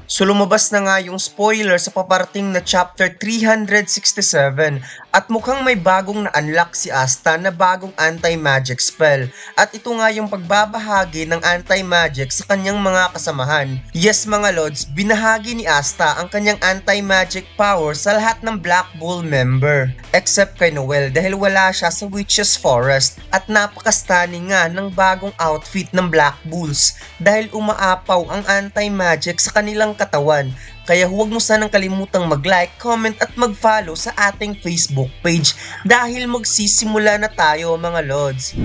So lumabas na nga yung spoiler sa paparating na chapter 367 at mukhang may bagong na-unlock si Asta na bagong anti-magic spell. At ito nga yung pagbabahagi ng anti-magic sa kanyang mga kasamahan. Yes mga lords, binahagi ni Asta ang kanyang anti-magic power sa lahat ng Black Bull member. Except kay Noel dahil wala siya sa Witch's Forest at napaka-stunning nga ng bagong outfit ng Black Bulls dahil umaapaw ang anti-magic sa kanilang katawan. Kaya huwag mo sanang kalimutang mag-like, comment at mag-follow sa ating Facebook page dahil magsisimula na tayo mga lords.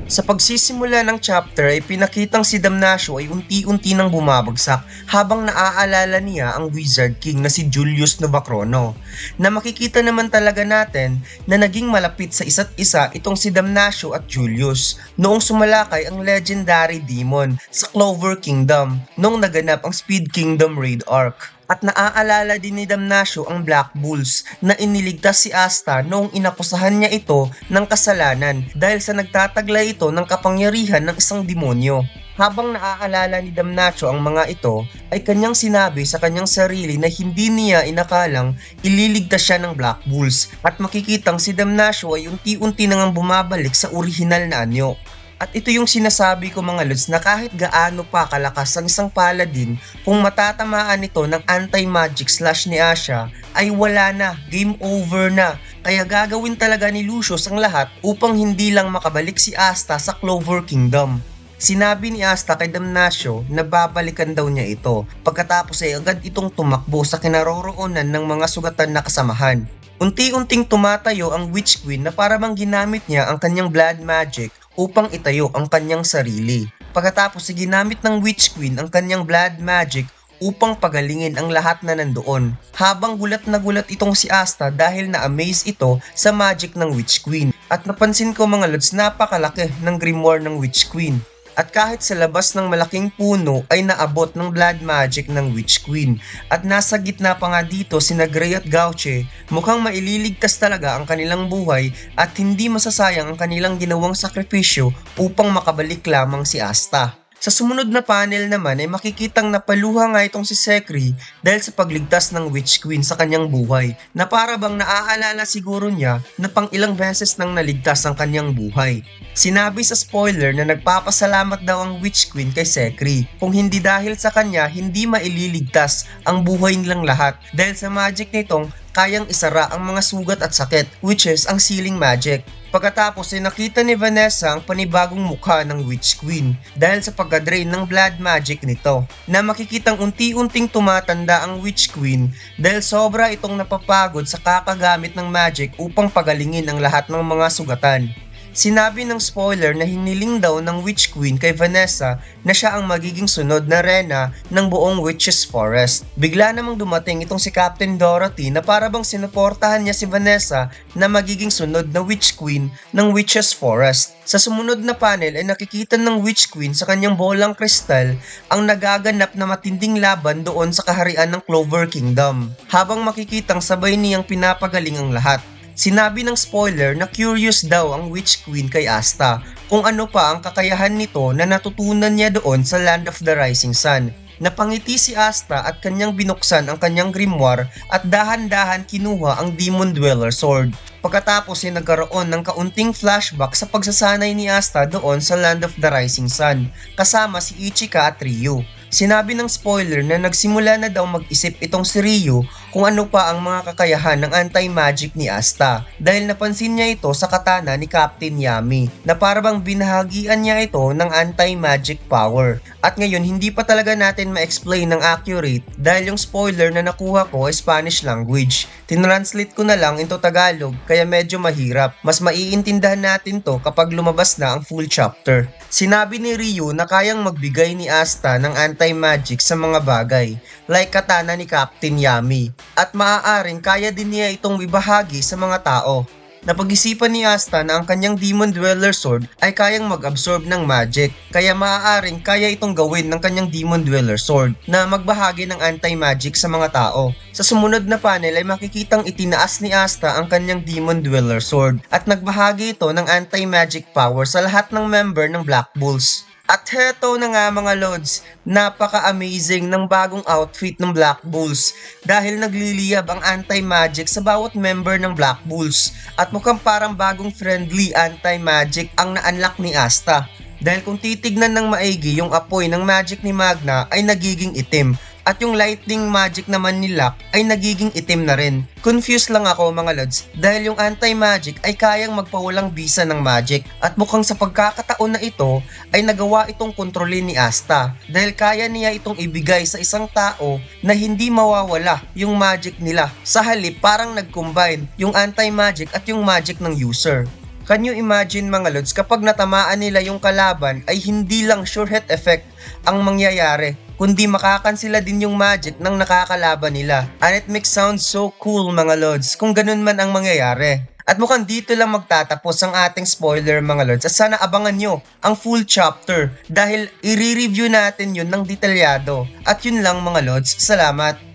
Sa pagsisimula ng chapter ay pinakitang si Damnatio ay unti-unti nang bumabagsak habang naaalala niya ang Wizard King na si Julius Novacrono. Na makikita naman talaga natin na naging malapit sa isa't isa itong si Damnatio at Julius noong sumalakay ang legendary demon sa Clover Kingdom noong naganap ang Speed Kingdom Raid Arc. At naaalala din ni Damnatio ang Black Bulls na iniligtas si Asta noong inakusahan niya ito ng kasalanan dahil sa nagtataglay ito ng kapangyarihan ng isang demonyo. Habang naaalala ni Damnatio ang mga ito, ay kanyang sinabi sa kanyang sarili na hindi niya inakalang ililigtas siya ng Black Bulls at makikitang si Damnatio ay unti-unti nang bumabalik sa orihinal na anyo. At ito yung sinasabi ko mga lods na kahit gaano pa kalakas ang isang paladin, kung matatamaan ito ng anti-magic slash ni Asha, ay wala na, game over na. Kaya gagawin talaga ni Lucius ang lahat upang hindi lang makabalik si Asta sa Clover Kingdom. Sinabi ni Asta kay Damnatio na babalikan daw niya ito, pagkatapos ay agad itong tumakbo sa kinaroroonan ng mga sugatan na kasamahan. Unti-unting tumatayo ang Witch Queen na para bang ginamit niya ang kanyang blood magic upang itayo ang kanyang sarili. Pagkatapos ay ginamit ng Witch Queen ang kanyang blood magic upang pagalingin ang lahat na nandoon. Habang gulat na gulat itong si Asta dahil na-amaze ito sa magic ng Witch Queen. At napansin ko mga lods, napakalaki ng grimoire ng Witch Queen. At kahit sa labas ng malaking puno ay naabot ng blood magic ng Witch Queen. At nasa gitna pa nga dito sina Gray at Gauche, mukhang maililigtas talaga ang kanilang buhay at hindi masasayang ang kanilang ginawang sakripisyo upang makabalik lamang si Asta. Sa sumunod na panel naman ay makikitang napaluha nga itong si Sekri dahil sa pagligtas ng Witch Queen sa kanyang buhay na para bang naaalala siguro niya na pang ilang beses nang naligtas ang kanyang buhay. Sinabi sa spoiler na nagpapasalamat daw ang Witch Queen kay Sekri kung hindi dahil sa kanya hindi maililigtas ang buhay nilang lahat dahil sa magic nitong kayang isara ang mga sugat at sakit, which is ang sealing magic. Pagkatapos ay nakita ni Vanessa ang panibagong mukha ng Witch Queen dahil sa pagka-drain ng blood magic nito, na makikitang unti-unting tumatanda ang Witch Queen dahil sobra itong napapagod sa kakagamit ng magic upang pagalingin ang lahat ng mga sugatan. Sinabi ng spoiler na hiniling daw ng Witch Queen kay Vanessa na siya ang magiging sunod na reyna ng buong Witch's Forest. Bigla namang dumating itong si Captain Dorothy na para bang sinuportahan niya si Vanessa na magiging sunod na Witch Queen ng Witch's Forest. Sa sumunod na panel ay nakikita ng Witch Queen sa kanyang bolang kristal ang nagaganap na matinding laban doon sa kaharian ng Clover Kingdom, habang makikitang sabay niyang pinapagaling ang lahat. Sinabi ng spoiler na curious daw ang Witch Queen kay Asta kung ano pa ang kakayahan nito na natutunan niya doon sa Land of the Rising Sun. Napangiti si Asta at kanyang binuksan ang kanyang grimoire at dahan-dahan kinuha ang Demon Dweller Sword. Pagkatapos ay nagkaroon ng kaunting flashback sa pagsasanay ni Asta doon sa Land of the Rising Sun kasama si Ichika at Ryu. Sinabi ng spoiler na nagsimula na daw mag-isip itong si Ryu kung ano pa ang mga kakayahan ng anti-magic ni Asta dahil napansin niya ito sa katana ni Captain Yami na parabang binahagian niya ito ng anti-magic power. At ngayon hindi pa talaga natin ma-explain ng accurate dahil yung spoiler na nakuha ko ay Spanish language. Tinranslate ko na lang into Tagalog kaya medyo mahirap. Mas maiintindihan natin to kapag lumabas na ang full chapter. Sinabi ni Ryu na kayang magbigay ni Asta ng anti-magic sa mga bagay, like katana ni Captain Yami, at maaaring kaya din niya itong ibahagi sa mga tao. Napag-isipan ni Asta na ang kanyang Demon Dweller Sword ay kayang mag-absorb ng magic, kaya maaaring kaya itong gawin ng kanyang Demon Dweller Sword na magbahagi ng anti-magic sa mga tao. Sa sumunod na panel ay makikitang itinaas ni Asta ang kanyang Demon Dweller Sword at nagbahagi ito ng anti-magic power sa lahat ng member ng Black Bulls. At heto na nga mga lods, napaka-amazing ng bagong outfit ng Black Bulls dahil nagliliyab ang anti-magic sa bawat member ng Black Bulls at mukhang parang bagong friendly anti-magic ang na-unlock ni Asta. Dahil kung titignan ng maigi, yung apoy ng magic ni Magna ay nagiging itim. At yung lightning magic naman ni Locke ay nagiging itim na rin. Confused lang ako mga lods dahil yung anti-magic ay kayang magpawalang bisa ng magic at mukhang sa pagkakataon na ito ay nagawa itong kontrolin ni Asta dahil kaya niya itong ibigay sa isang tao na hindi mawawala yung magic nila. Sa halip parang nag-combine yung anti-magic at yung magic ng user. Can you imagine mga lods kapag natamaan nila yung kalaban ay hindi lang sure hit effect ang mangyayari kundi makakansila din yung magic ng nakakalaban nila. And it makes sound so cool mga lods kung ganun man ang mangyayari. At mukhang dito lang magtatapos ang ating spoiler mga lods at sana abangan nyo ang full chapter dahil i-review natin yun ng detalyado. At yun lang mga lods, salamat!